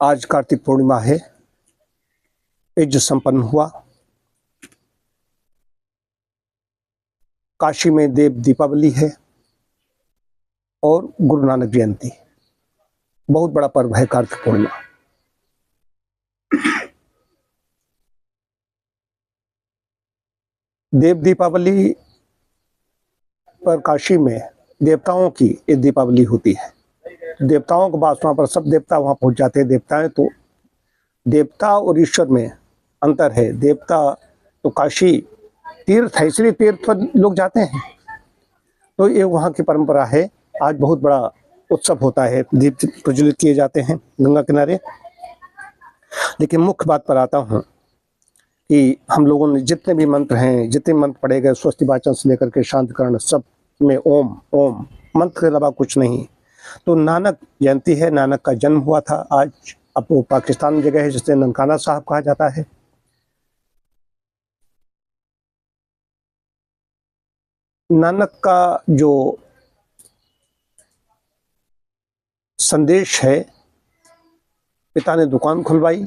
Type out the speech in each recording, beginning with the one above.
आज कार्तिक पूर्णिमा है। यज्ञ संपन्न हुआ। काशी में देव दीपावली है और गुरु नानक जयंती। बहुत बड़ा पर्व है कार्तिक पूर्णिमा। देव दीपावली पर काशी में देवताओं की ये दीपावली होती है। देवताओं को वासना पर सब देवता वहां पहुंच जाते हैं। देवताएं तो देवता और ईश्वर में अंतर है। देवता तो काशी तीर्थ है, इसलिए तीर्थ पर लोग जाते हैं। तो ये वहाँ की परंपरा है। आज बहुत बड़ा उत्सव होता है, दीप प्रज्वलित किए जाते हैं गंगा किनारे। लेकिन मुख्य बात पर आता हूँ कि हम लोगों ने जितने भी मंत्र हैं, जितने मंत्र पढ़े गए, स्वस्ति वाचन से लेकर के शांतिकरण, सब में ओम ओम मंत्र के अलावा कुछ नहीं। तो नानक जयंती है, नानक का जन्म हुआ था आज। अब वो पाकिस्तान में जगह है जिसे ननकाना साहब कहा जाता है। नानक का जो संदेश है, पिता ने दुकान खुलवाई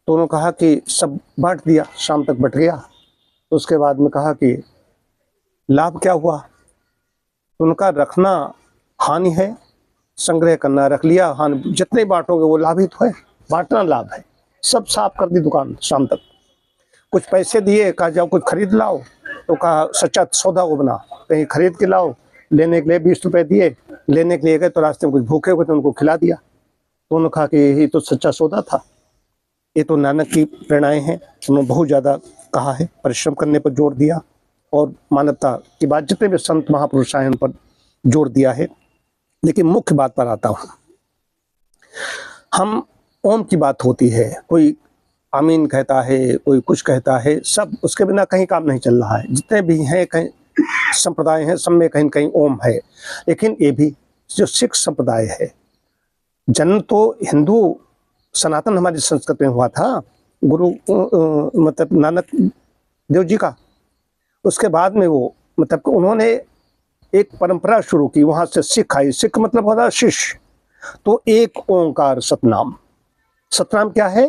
तो उन्होंने कहा कि सब बांट दिया, शाम तक बट गया। तो उसके बाद में कहा कि लाभ क्या हुआ? तो उनका रखना हानि है, संग्रह करना रख लिया हानि। जितने बांटोगे वो लाभ ही तो है, बांटना लाभ है। सब साफ कर दी दुकान शाम तक। कुछ पैसे दिए, कहा जाओ कुछ खरीद लाओ। तो कहा सच्चा सौदा वो बना, कहीं खरीद के लाओ। लेने के लिए 20 रुपए दिए, लेने के लिए गए तो रास्ते में कुछ भूखे हुए तो उनको खिला दिया। तो उन्होंने कहा कि ये तो सच्चा सौदा था। ये तो नानक की प्रेरणाएं हैं। उन्होंने बहुत ज़्यादा कहा है, परिश्रम करने पर जोर दिया और मानवता की बात जितने भी संत महापुरुष आए उन पर जोर दिया है। लेकिन मुख्य बात पर आता हूँ। हम ओम की बात होती है, कोई आमीन कहता है, कोई कुछ कहता है, सब उसके बिना कहीं काम नहीं चल रहा है। जितने भी हैं कहीं संप्रदाय हैं, सब में कहीं न कहीं ओम है। लेकिन ये भी जो सिख संप्रदाय है, जन्म तो हिंदू सनातन हमारी संस्कृति में हुआ था, गुरु मतलब नानक देव जी का। उसके बाद में वो मतलब उन्होंने एक परंपरा शुरू की, वहां से सिख आई। सिख मतलब होता है शिष्य। तो एक ओंकार सतनाम। सतनाम क्या है?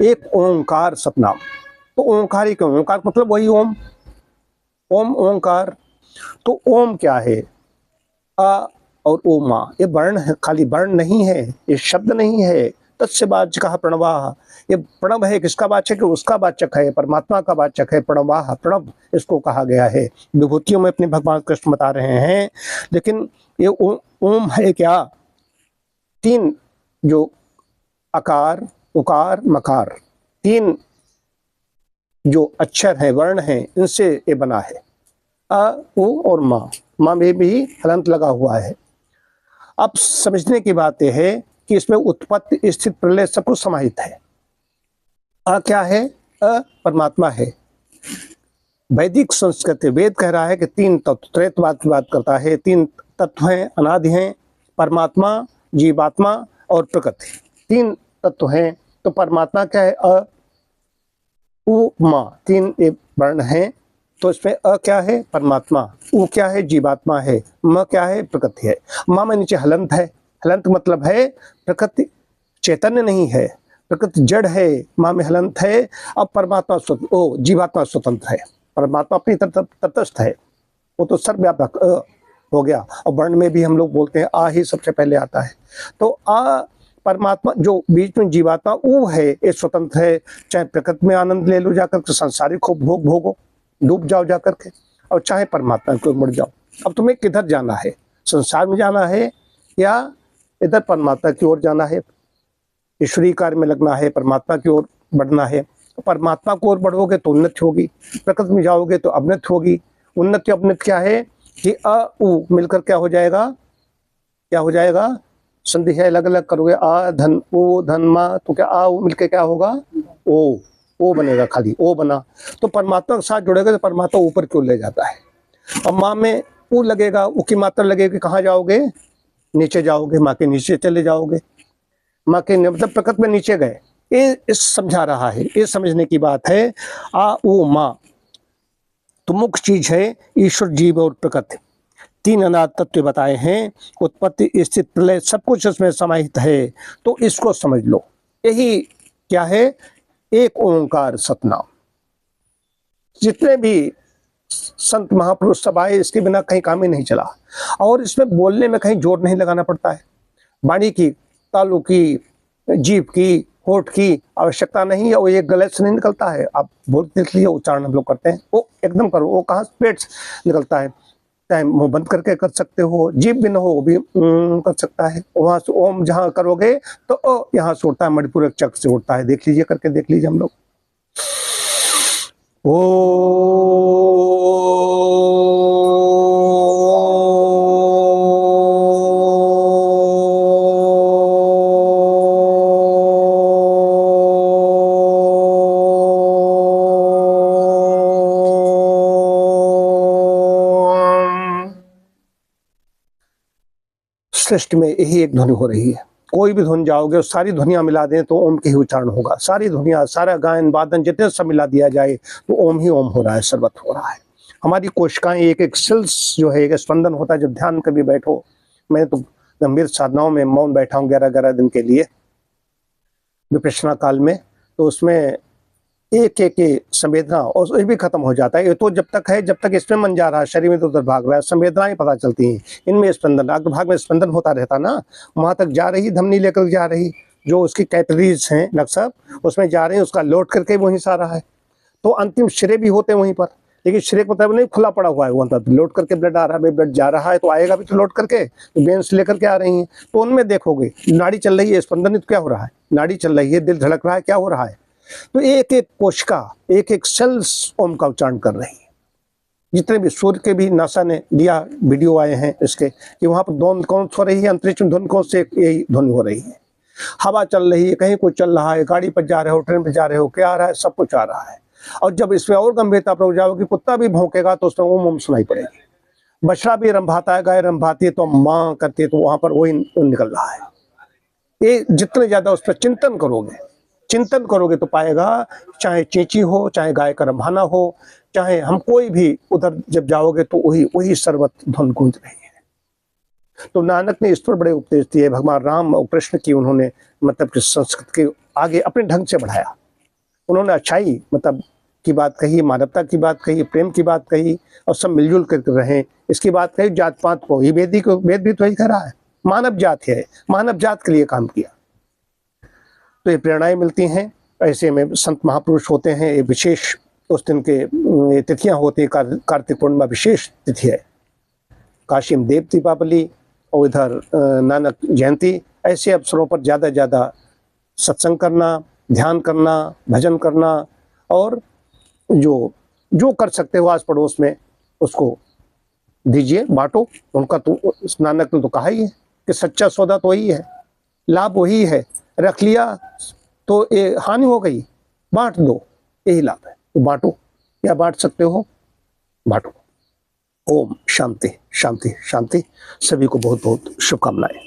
एक ओंकार सतनाम। तो ओंकार ही क्यों? ओंकार मतलब वही ओम, ओम ओंकार। तो ओम क्या है? अ और ओमा, ये वर्ण है, खाली वर्ण नहीं है, ये शब्द नहीं है। तस्य वाचकः प्रणवाः, ये प्रणव है, किसका वाचक है? उसका वाचक है, परमात्मा का वाचक है। प्रणवाः, प्रणव इसको कहा गया है। विभूतियों में अपने भगवान कृष्ण बता रहे हैं। लेकिन ये ओम है क्या? तीन जो अकार उकार मकार, तीन जो अक्षर है, वर्ण है, इनसे ये बना है। अ उ और माँ, माँ में भी हलंत लगा हुआ है। अब समझने की बात यह है कि इसमें उत्पत्ति स्थिति प्रलय सब कुछ समाहित है। अ क्या है? अ परमात्मा है। वैदिक संस्कृति वेद कह रहा है कि तीन तत्व, त्रैतवाद की बात करता है। तीन तत्व हैं, अनादि हैं, परमात्मा, जीवात्मा और प्रकृति। तीन तत्व हैं। तो परमात्मा क्या है? अ उ मा, तीन वर्ण हैं। तो इसमें अ क्या है? परमात्मा। उ क्या है? जीवात्मा है। म क्या है? प्रकृति है। माँ में नीचे हलंत है। हलंत मतलब है प्रकृति चैतन्य नहीं है, प्रकृति जड़ है। माँ में हलंत है। अब परमात्मा जीवात्मा स्वतंत्र है। परमात्मा अपनी तटस्थ है, वो तो सर्वव्यापक हो गया। और वर्ण में भी हम लोग बोलते हैं आ ही सबसे पहले आता है। तो आ परमात्मा, जो बीच में जीवात्मा वो है, ये स्वतंत्र है। चाहे प्रकृति में आनंद ले लो जाकर के, सांसारिक को भोगो, डूब जाओ जाकर के, और चाहे परमात्मा को मुड़ जाओ। अब तुम्हें किधर जाना है? संसार में जाना है या इधर परमात्मा की ओर जाना है? ईश्वरीय कार्य में लगना है, परमात्मा की ओर बढ़ना है। परमात्मा की ओर बढ़ोगे तो उन्नति होगी, प्रकृति में जाओगे तो अवनति होगी। उन्नति अवनति क्या है कि अ उ मिलकर क्या हो जाएगा? क्या हो जाएगा? संधि है, अलग अलग करोगे, आ धन ओ धन मा, तो क्या आ उ मिलकर क्या होगा? ओ बनेगा, खाली ओ बना। तो परमात्मा के साथ जुड़ेगा तो परमात्मा ऊपर क्यों ले जाता है। और माँ में ऊ लगेगा, ऊ की मात्रा लगेगी, कहाँ जाओगे? नीचे जाओगे, माँ के नीचे चले जाओगे। माँ के मतलब प्रकृति में नीचे गए। ये इस समझा रहा है, ये समझने की बात है। आ ऊ माँ तो मुख्य चीज है ईश्वर, जीव और प्रकृति। तीन अनाद तत्व बताए हैं, उत्पत्ति स्थिति प्रलय सब कुछ इसमें समाहित है। तो इसको समझ लो, यही क्या है, एक ओंकार सतनाम। जितने भी संत महापुरुष सब आए, इसके बिना कहीं काम ही नहीं चला। और इसमें बोलने में कहीं जोर नहीं लगाना पड़ता है, वाणी की, तालु की, जीभ की, होठ की आवश्यकता नहीं है। वो एक गले से नहीं निकलता है, आप बोल देख लीजिए, उच्चारण हम लोग करते हैं वो एकदम करो, वो कहाँ पेट से निकलता है। चाहे मुंह बंद करके कर सकते हो, जीभ भी न हो वो भी कर सकता है। वहां से ओम जहां करोगे तो ओ यहाँ से उड़ता है, मणिपुर चक्र से उड़ता है, देख लीजिए, करके देख लीजिए हम लोग। ओ सृष्टि में यही एक ध्वनि हो रही है। कोई भी ध्वनि जाओगे और सारी ध्वनियां मिला दें तो ओम के ही उच्चारण होगा। सारी ध्वनियां, सारा गायन वादन जितने सब मिला दिया जाए तो ओम ही ओम हो रहा है, सर्वत्र हो रहा है। हमारी कोशिकाएं एक एक सेल्स जो है, एक स्पंदन होता है। जब ध्यान कभी बैठो, मैं तो गंभीर साधनाओं में मौन बैठा हूँ 11-11 दिन के लिए विपश्यना काल में, तो उसमें एक एक संवेदना और ये भी खत्म हो जाता है। ये तो जब तक है, जब तक इसमें मन जा रहा है, शरीर में तो उधर भाग रहा है, संवेदनाएं पता चलती हैं। इनमें स्पंदन, अग्रभाग में स्पंदन होता रहता ना, वहां तक जा रही धमनी लेकर जा रही, जो उसकी कैपिलरीज हैं नक्शा, उसमें जा रही है, उसका लोड करके वहीं से आ रहा है। तो अंतिम श्रेय भी होते हैं वहीं पर, लेकिन श्रेय को मतलब नहीं खुला पड़ा हुआ है, वो लोड करके ब्लड आ रहा है, ब्लड जा रहा है तो आएगा भी तो लोड करके, तो वेन्स लेकर के आ रही हैं। तो उनमें देखोगे नाड़ी चल रही है, स्पंदन क्या हो रहा है, नाड़ी चल रही है, दिल धड़क रहा है, क्या हो रहा है। तो एक एक कोशिका, एक एक सेल्स ओम का उच्चारण कर रही है। जितने भी सूर्य के भी नासा ने दिया वीडियो आए हैं इसके, कि वहां पर ध्वनि कौन हो रही है, अंतरिक्ष में ध्वनि कौन से, यही ध्वनि हो रही है। हवा चल रही है, कहीं कुछ चल रहा है, गाड़ी पर जा रहे हो, ट्रेन पर जा रहे हो, क्या आ रहा है, सब कुछ आ रहा है। और जब इसमें और गंभीरता पर हो जाओ कि कुत्ता भी भौंकेगा तो उसमें ओम ओम सुनाई पड़ेगी। बछड़ा भी रंभाता है, गाय रंभाती है तो माँ करती है, तो वहां पर वही निकल रहा है। ये जितने ज्यादा उस पर चिंतन करोगे तो पाएगा, चाहे चेंची हो, चाहे गाय का रंभाना हो, चाहे हम कोई भी उधर जब जाओगे तो वही सर्वत्र ध्वनि गूंज रही है। तो नानक ने इस पर बड़े उपदेश दिए। भगवान राम और कृष्ण की उन्होंने मतलब कि संस्कृत के आगे अपने ढंग से बढ़ाया। उन्होंने अच्छाई मतलब की बात कही, मानवता की बात कही, प्रेम की बात कही, और सब मिलजुल कर रहें इसकी बात कही। जात पात को ही वेद भी तो यही कह रहा है, मानव जात है, मानव जात के लिए काम किया। तो ये प्रेरणाएं मिलती हैं। ऐसे में संत महापुरुष होते हैं, ये विशेष उस दिन के तिथियां होती हैं। कार्तिक पूर्णिमा विशेष तिथि है, काशी में देव दीपावली और इधर नानक जयंती। ऐसे अवसरों पर ज़्यादा ज़्यादा सत्संग करना, ध्यान करना, भजन करना, और जो कर सकते हो आस पड़ोस में उसको दीजिए, बांटो। उनका तो नानक ने तो कहा ही है कि सच्चा सौदा तो वही है, लाभ वही है। रख लिया तो ये हानि हो गई, बांट दो, यही लाभ है। तो बांटो, या बांट सकते हो बांटो। ओम शांति शांति शांति। सभी को बहुत बहुत शुभकामनाएं।